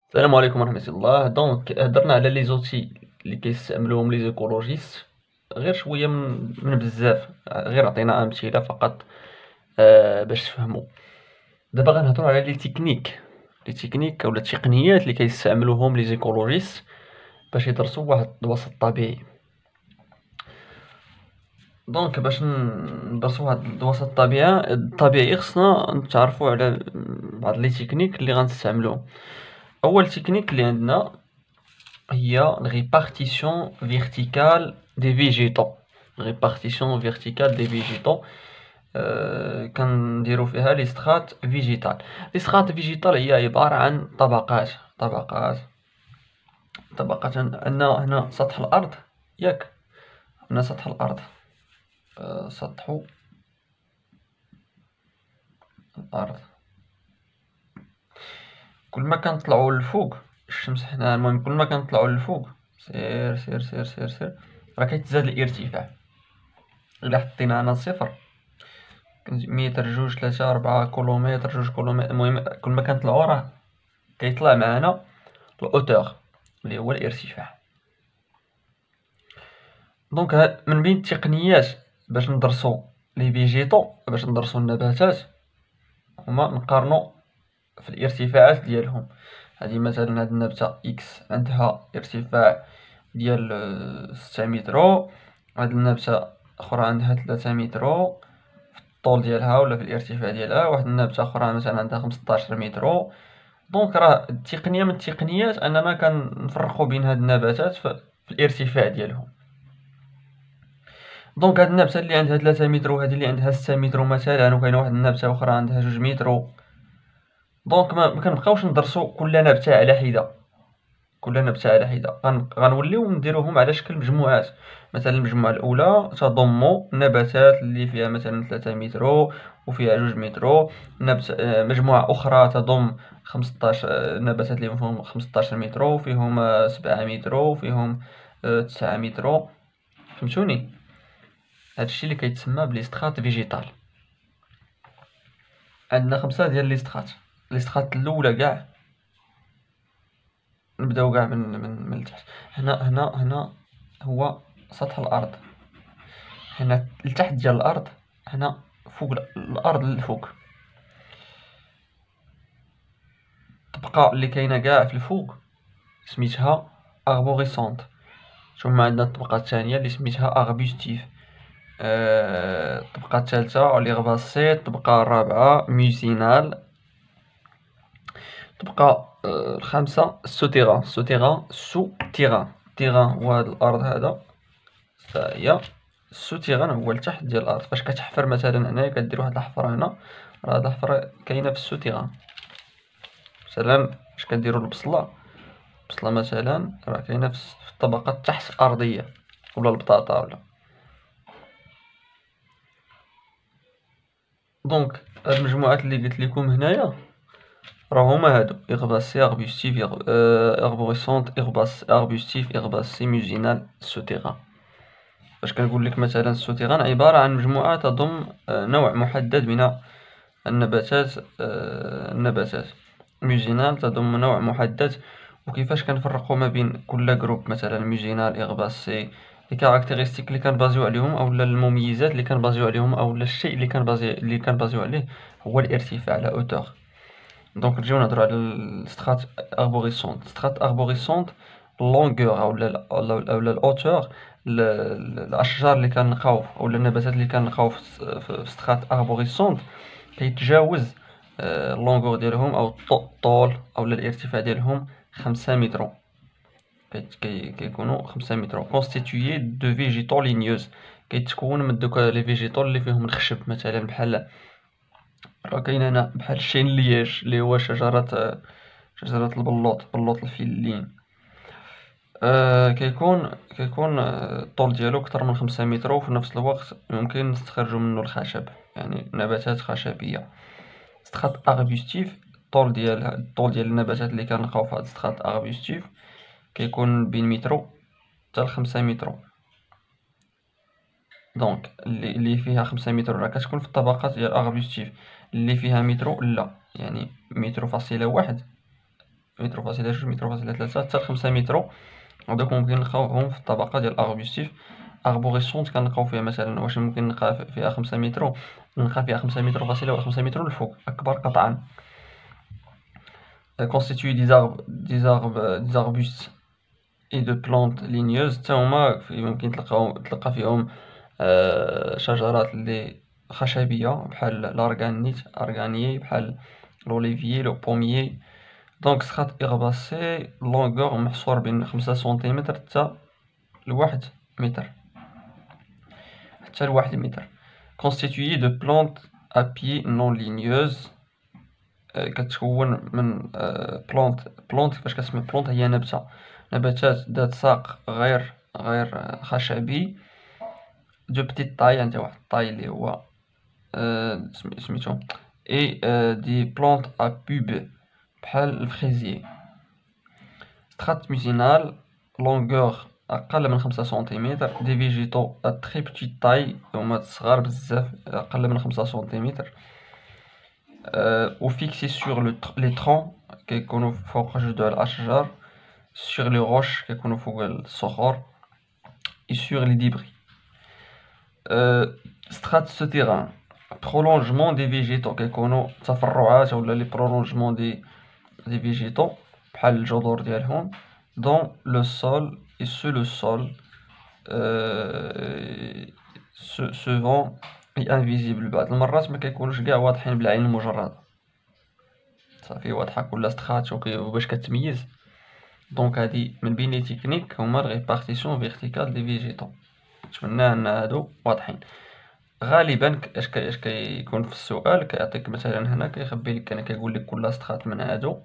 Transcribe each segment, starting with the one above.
السلام عليكم ورحمة الله. دونك هضرنا على لي زوتي اللي كيستعملوهم لي زيكولوجيست، غير شوية من بزاف، غير عطينا أمثلة فقط باش تفهموا. دابا غنهضروا على لي تكنيك أولا التقنيات اللي كيستعملوهم لي زيكولوجيست باش يدرسوا واحد الوسط طبيعي. دونك باش ندرسوا واحد الوسط الطبيعي خصنا نتعرفوا على بعض لي تكنيك اللي غنستعملوهم. أول تكنيك اللي عندنا هي répartition verticale des végétaux. Répartition verticale des végétaux. كنديرو فيها لي سترات فيجيتال. لي سترات فيجيتال هي عبارة عن طبقات. عندنا هنا سطح الأرض، ياك؟ هنا سطح الأرض، سطح الأرض. كل ما كنطلعو للفوق الشمس حنا، المهم كل ما كنطلعو للفوق سير سير سير سير سير راه كيتزاد الارتفاع. إلا حطينا هنا صفر، متر، جوج، تلاتة، ربعة، كيلومتر، جوج كيلومتر، المهم كل ما كنطلعو راه كيطلع معانا الأوتور اللي هو الارتفاع. دونك من بين التقنيات باش ندرسو لي فيجيتو، باش ندرسو النباتات، هما نقارنو في الارتفاعات ديالهم. هادي مثلا هاد النبتة إكس عندها ارتفاع ديال 6 مترو، هاد النبتة أخرى عندها 3 مترو في الطول ديالها ولا في الارتفاع ديالها، واحد النبتة أخرى مثلا عندها 15 مترو. دونك راه التقنية من التقنيات أننا كنفرقو بين هاد النباتات في الارتفاع ديالهم. دونك هاد النبتة اللي عندها 3 مترو وهادي اللي عندها 6 مترو مثلا، وكاينة واحد النبتة أخرى عندها 2 مترو، دونك مكنبقاوش ندرسو كل نبتة على حدة. غنوليو نديروهم على شكل مجموعات. مثلا المجموعة الأولى تضم نباتات اللي فيها مثلا 3 مترو وفيها 2 مترو. مجموعة أخرى تضم 15 نباتات اللي فيهم 15 مترو، فيهم 7 مترو، فيهم 9 مترو. فهمتوني؟ هادشي اللي كيتسمى بلي سترات فيجيتال. عندنا 5 ديال لي سترات الأولى كاع. نبداو كاع من التحت. هنا هو سطح الأرض. هنا لتحت ديال الأرض، هنا فوق الأرض للفوق. الطبقة اللي كاينة كاع في الفوق سميتها أربوريسونت. ثم عندنا الطبقة الثانية اللي سميتها أربوستيف. الطبقة الثالثة ليغباسيت. الطبقة الرابعة ميوسينال. الطبقة الخامسة السوتيران. التيران هو هاد الأرض هذا، هي السوتيران هو لتحت ديال الأرض. فاش كتحفر مثلا هنايا كدير واحد الحفرة هنا، راه هاد الحفرة كاينة في السوتيران. مثلا فاش كنديرو البصلة مثلا راه كاينة في الطبقة التحت الأرضية، ولا البطاطا ولا. دونك هاد المجموعات اللي قلت لكم هنايا راه هما هادو: إغباسي، أربوستيف، أربوريسونت، أربوستيف، إغباسي، ميوزينال، سوتيران. فاش كنقول لك مثلا السوتيران عبارة عن مجموعة تضم نوع محدد من النباتات. ميوزينال تضم نوع محدد. وكيفاش كنفرقوا ما بين كل جروب، مثلا ميوزينال، إغباسي، لي كاركتيرستيك اللي كنبازيو عليهم، اولا المميزات اللي كنبازيو عليهم، اولا الشيء اللي كنبازيو عليه هو الارتفاع، لا اوتور. دونك نجيو نهضروا على السترات اربوريسونت. اللونغور اولا الاوتور. الاشجار اللي كنلقاو اولا النباتات اللي كنلقاو في سترات اربوريسونت كيتجاوز اللونغور ديالهم او الطول اولا الارتفاع ديالهم 5 مترو. كيكونوا 5 مترو كونستيتويي دو فيجيتو لينيوز. كيتكون من دوك لي فيجيتو اللي فيهم الخشب، مثلا بحال راه كاين هنا بحال الشين لياج اللي هو شجرة بلوط الفلين. كيكون الطول ديالو أكثر من 5 مترو، وفي نفس الوقت يمكن نستخرجو منه الخشب، يعني نباتات خشبية. سترات أربوستيف، الطول ديال النباتات اللي كنلقاو في هاد سترات أربوستيف كيكون بين مترو حتى ل5 مترو. دونك اللي فيها 5 مترو راه كتكون في الطبقات ديال أربوستيف. اللي فيها مترو لا، يعني 1.1 متر متر فاصلة جوج، متر فاصلة ثلاثة، حتى لخمسة متر. هادوك ممكن نلقاوهم في الطبقة ديال الأربوستيف. أربوغيسونت كنلقاو فيها مثلا، واش ممكن نلقى فيها 5 متر، نلقى فيها 5 متر فاصلة و 5 متر الفوق، أكبر قطعا. constitué des arbustes et de plantes ligneuses، حتى هما يمكن تلقى فيهم شجرات اللي خشبية بحال الأرغانيي، بحال لوليفيي، لو بوميي. دونك سخات إغباسي لونغور محصور بين 5 سنتيمتر حتى لواحد متر، حتى لواحد متر. constitué de plantes à pieds non ligneuses، كتكون من بلونت. كيفاش كتسمى بلونت؟ هي نباتات ذات ساق غير خشبي، دو بتيت طاي، عندها واحد الطاي اللي هو سميتو، اي دي بلونت ا بوب بحال الفريزيي. سترات ميزينال لونغور أقل من 5 سنتيمتر، دي فيجيتو ا تري بتيت طاي، هما صغار بزاف، أقل من 5 سنتيمتر. وفيكسي سور لي ترون، كيكونو فوق جذوع الأشجار، سور لي روش كيكونو فوق الصخور، اي سور لي ديبري. سترات سوتيران برولونجمون دي فيجيتو، كيكونو تفرعات ولا لي برولونجمون دي فيجيتو بحال الجذور ديالهم، دون لو سول اي سو لو سول سو فون اي انفيزيبل. بعض المرات ما كيكونوش كاع واضحين بالعين المجردة، صافي واضحة كل سترات وباش كتميز. دونك هادي من بين لي تكنيك هما ريبارتيسيون فيرتيكال دي فيجيتو. نتمنى ان هادو واضحين. غالبا اش كيكون في السؤال كيعطيك مثلا هنا كيخبي لك، انا كيقول لك كل سترات من هادو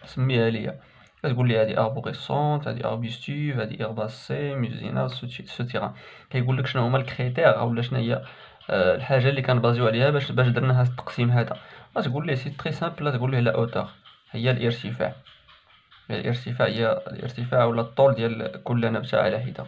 سميها ليا، كتقول لي هادي اربوغيسونت، هادي اربوستيف، هادي اغباسي، ميزينا، سوتيران. كيقول لك شنو هما الكريتير اولا شنو هي الحاجه اللي كنبازيو عليها باش درنا هاد التقسيم هذا. غتقول ليه سي تري سامبل، تقول ليه لا اوتور هي الارتفاع، هي الارتفاع ولا الطول ديال كل نبته على حده.